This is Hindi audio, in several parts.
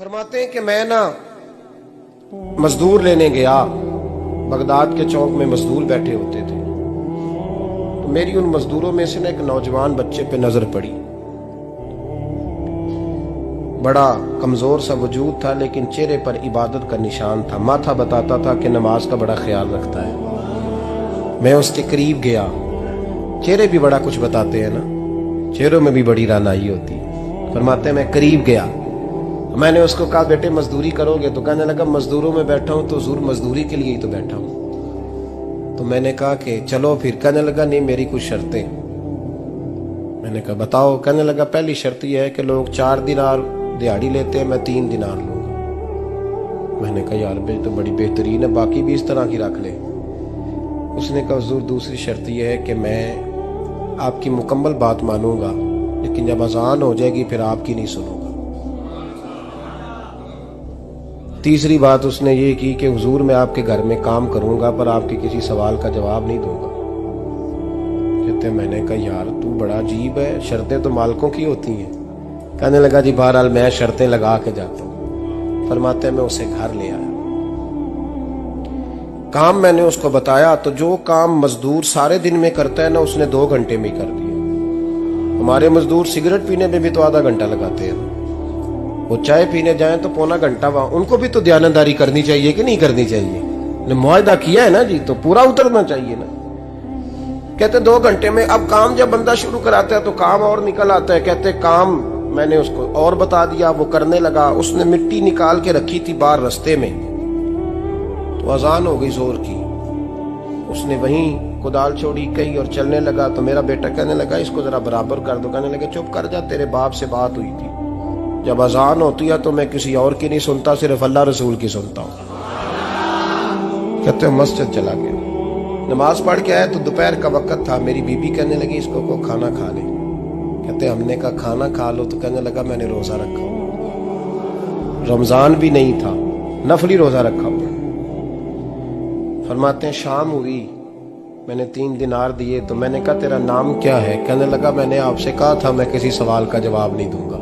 फरमाते हैं कि मैं ना मजदूर लेने गया। बगदाद के चौक में मजदूर बैठे होते थे, तो मेरी उन मजदूरों में से ना एक नौजवान बच्चे पे नजर पड़ी। बड़ा कमजोर सा वजूद था, लेकिन चेहरे पर इबादत का निशान था। माथा बताता था कि नमाज का बड़ा ख्याल रखता है। मैं उसके करीब गया। चेहरे भी बड़ा कुछ बताते हैं ना, चेहरों में भी बड़ी रानाई होती है। फरमाते हैं मैं करीब गया, मैंने उसको कहा बेटे मजदूरी करोगे? तो कहने लगा मजदूरों में बैठा हूं तो हुजूर मजदूरी के लिए ही तो बैठा हूं। तो मैंने कहा कि चलो फिर। कहने लगा नहीं मेरी कुछ शर्तें। मैंने कहा बताओ। कहने लगा पहली शर्त यह है कि लोग 4 दिनार दिहाड़ी लेते हैं, मैं 3 दिनार लूंगा। मैंने कहा यार भाई तो बड़ी बेहतरीन है, बाकी भी इस तरह की रख ले। उसने कहा हुजूर दूसरी शर्त यह है कि मैं आपकी मुकम्मल बात मानूंगा, लेकिन जब अजान हो जाएगी फिर आपकी नहीं सुनूंगा। तीसरी बात उसने ये की कि हुजूर मैं आपके घर में काम करूंगा पर आपके किसी सवाल का जवाब नहीं दूंगा। कहते मैंने कहा यार तू बड़ा अजीब है, शर्तें तो मालिकों की होती हैं। कहने लगा जी बहरहाल मैं शर्तें लगा के जाता हूं। फरमाते मैं उसे घर ले आया। काम मैंने उसको बताया तो जो काम मजदूर सारे दिन में करता है ना, उसने 2 घंटे में कर दिया। हमारे मजदूर सिगरेट पीने में भी तो आधा घंटा लगाते हैं, वो चाय पीने जाएं तो पौना घंटा वहां। उनको भी तो दयानतदारी करनी चाहिए कि नहीं करनी चाहिए? ने मुआहदा किया है ना जी, तो पूरा उतरना चाहिए ना। कहते 2 घंटे में। अब काम जब बंदा शुरू कराता है तो काम और निकल आता है। कहते काम मैंने उसको और बता दिया, वो करने लगा। उसने मिट्टी निकाल के रखी थी बाहर रास्ते में, तो अजान हो गई जोर की। उसने वहीं कुदाल छोड़ी कही और चलने लगा। तो मेरा बेटा कहने लगा इसको जरा बराबर कर दो। कहने लगे चुप कर जा, तेरे बाप से बात हुई थी, जब अजान होती है तो मैं किसी और की नहीं सुनता, सिर्फ अल्लाह रसूल की सुनता हूं। कहते मस्जिद चला गया, नमाज पढ़ के आया तो दोपहर का वक्त था। मेरी बीबी कहने लगी इसको को खाना खा ले। कहते हमने कहा खाना खा लो। तो कहने लगा मैंने रोजा रखा हुआ, रमजान भी नहीं था, नफली रोजा रखा हुआ। फरमाते हैं शाम हुई, मैंने 3 दिनार दिए। तो मैंने कहा तेरा नाम क्या है? कहने लगा मैंने आपसे कहा था मैं किसी सवाल का जवाब नहीं दूंगा।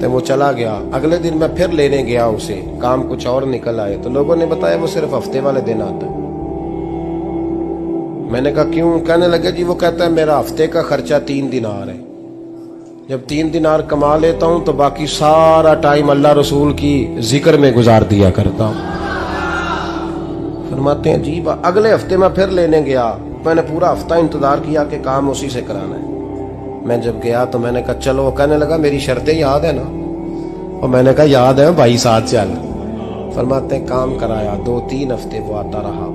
वो चला गया। अगले दिन मैं फिर लेने गया उसे, काम कुछ और निकल आए। तो लोगों ने बताया वो सिर्फ हफ्ते वाले दिन आता है। मैंने कहा क्यों? कहने लगे जी वो कहता है मेरा हफ्ते का खर्चा 3 दिनार है, जब 3 दिनार कमा लेता हूं तो बाकी सारा टाइम अल्लाह रसूल की जिक्र में गुजार दिया करता हूं। फरमाते हैं जी अगले हफ्ते मैं फिर लेने गया। मैंने पूरा हफ्ता इंतजार किया कि काम उसी से कराना है। मैं जब गया तो मैंने कहा चलो। कहने लगा मेरी शर्तें याद है ना? और मैंने कहा याद है भाई साथ चल। फरमाते हैं काम कराया। 2-3 हफ्ते वो आता रहा।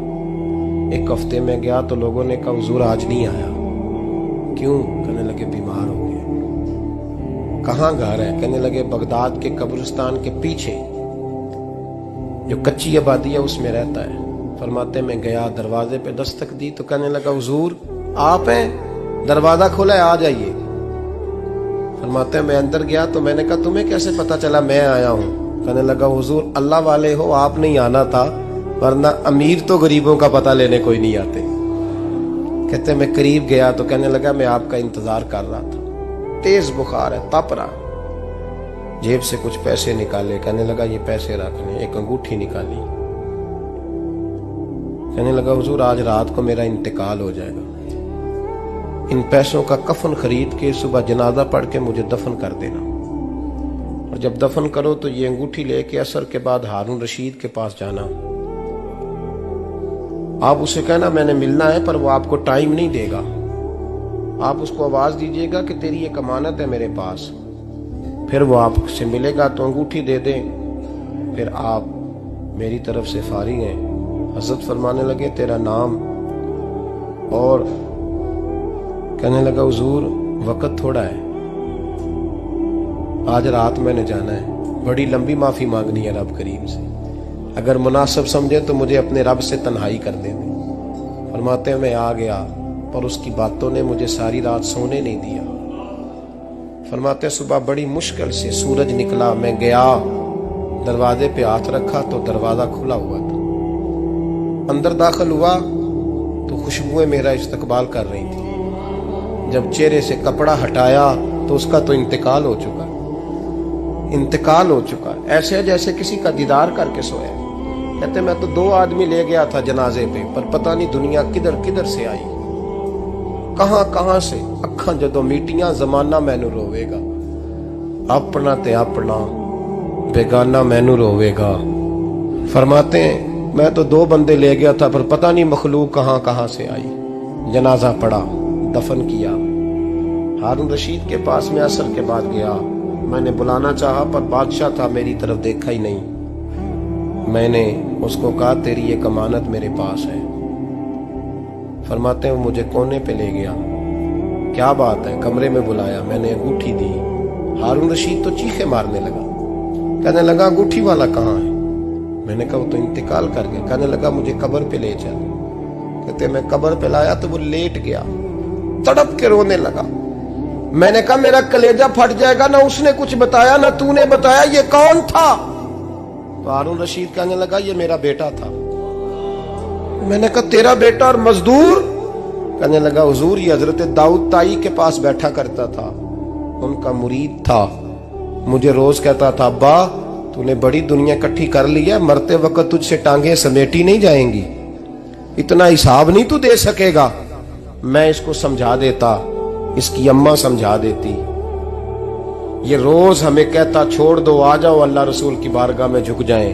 एक हफ्ते में गया तो लोगों ने कहा हुजूर आज नहीं आया। क्यों? कहने लगे बीमार हो गए। कहाँ घर है? कहने लगे बगदाद के कब्रिस्तान के पीछे जो कच्ची आबादी है उसमें रहता है। फरमाते मैं गया, दरवाजे पे दस्तक दी तो कहने लगा हुजूर आप हैं? दरवाजा खोला है, आ जाइए। फरमाते हैं मैं अंदर गया तो मैंने कहा तुम्हें कैसे पता चला मैं आया हूं? कहने लगा हुजूर अल्लाह वाले हो, आप नहीं आना था, वरना अमीर तो गरीबों का पता लेने कोई नहीं आते। कहते मैं करीब गया तो कहने लगा मैं आपका इंतजार कर रहा था, तेज बुखार है, तप रहा। जेब से कुछ पैसे निकाले। कहने लगा ये पैसे रख लें। एक अंगूठी निकाली। कहने लगा हुजूर आज रात को मेरा इंतकाल हो जाएगा, इन पैसों का कफन खरीद के सुबह जनाजा पढ़ के मुझे दफन कर देना, और जब दफन करो तो ये अंगूठी लेके असर के बाद हारून रशीद के पास जाना। आप उसे कहना मैंने मिलना है पर वो आपको टाइम नहीं देगा। आप उसको आवाज दीजिएगा कि तेरी एक अमानत है मेरे पास। फिर वो आपसे मिलेगा तो अंगूठी दे दे, फिर आप मेरी तरफ से फारिग हैं। हजरत फरमाने लगे तेरा नाम? और कहने लगा हुजूर वक्त थोड़ा है, आज रात मैंने जाना है, बड़ी लंबी माफी मांगनी है रब करीम से, अगर मुनासिब समझे तो मुझे अपने रब से तन्हाई कर देने। फरमाते हैं मैं आ गया पर उसकी बातों ने मुझे सारी रात सोने नहीं दिया। फरमाते हैं सुबह बड़ी मुश्किल से सूरज निकला, मैं गया दरवाजे पे हाथ रखा तो दरवाजा खुला हुआ था। अंदर दाखिल हुआ तो खुशबुएं मेरा इस्तकबाल कर रही थी। जब चेहरे से कपड़ा हटाया तो उसका तो इंतकाल हो चुका। इंतकाल हो चुका है, ऐसे जैसे किसी का दीदार करके सोया। कहते मैं तो 2 आदमी ले गया था जनाजे पे, पर पता नहीं दुनिया किधर किधर से आई, कहां कहां से। अखां जदों मीटियां जमाना मैनू रोवेगा, अपना ते अपना बेगाना मैनू रोवेगा। फरमाते हैं मैं तो 2 बंदे ले गया था, पर पता नहीं मखलूक कहां कहां से आई। जनाजा पड़ा, दफन किया। हारून रशीद के पास में असर के बाद गया, मैंने बुलाना चाहा पर बादशाह था, मेरी तरफ देखा ही नहीं। मैंने उसको कहा तेरी एक अमानत मेरे पास है। फरमाते हैं वो मुझे कोने पे ले गया, क्या बात है, कमरे में बुलाया, मैंने अंगूठी दी। हारून रशीद तो चीखे मारने लगा, कहने लगा अंगूठी वाला कहाँ है? मैंने कहा वो तो इंतकाल कर गया। कहने लगा मुझे कब्र पे ले चल। कहते मैं कब्र पे लाया तो वो लेट गया, तड़प के रोने लगा। मैंने कहा मेरा कलेजा फट जाएगा, ना उसने कुछ बताया ना तूने बताया, ये कौन था? तो हारून रशीद कहने लगा ये मेरा बेटा था। मैंने कहा तेरा बेटा और मजदूर? कहने लगा हुजूर ये हजरत दाऊद ताई के पास बैठा करता था, उनका मुरीद था, मुझे रोज कहता था अब्बा तूने बड़ी दुनिया इकट्ठी कर ली है, मरते वक्त तुझसे टांगे समेटी नहीं जाएंगी, इतना हिसाब नहीं तू दे सकेगा। मैं इसको समझा देता, इसकी अम्मा समझा देती। ये रोज हमें कहता छोड़ दो, आ जाओ अल्लाह रसूल की बारगाह में झुक जाएं।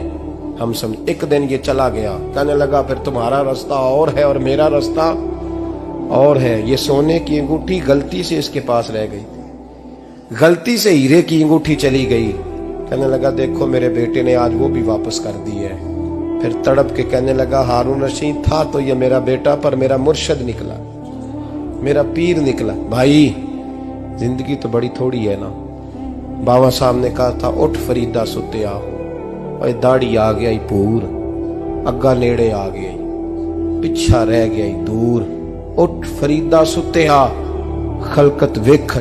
हम समझ। एक दिन ये चला गया, कहने लगा फिर तुम्हारा रास्ता और है और मेरा रास्ता और है। ये सोने की अंगूठी गलती से इसके पास रह गई, गलती से हीरे की अंगूठी चली गई। कहने लगा देखो मेरे बेटे ने आज वो भी वापस कर दी है। फिर तड़प के कहने लगा हारून रशीद था तो ये मेरा बेटा, पर मेरा मुर्शद निकला, मेरा पीर निकला। भाई जिंदगी तो बड़ी थोड़ी है ना। बाबा साहब ने कहा था उठ फरीदा सुत्या, और दाढ़ी आ गया पूर, अग्गा नेड़े आ गया, पिछा रह गया दूर। उठ फरीदा सुत्या, खलकत वेख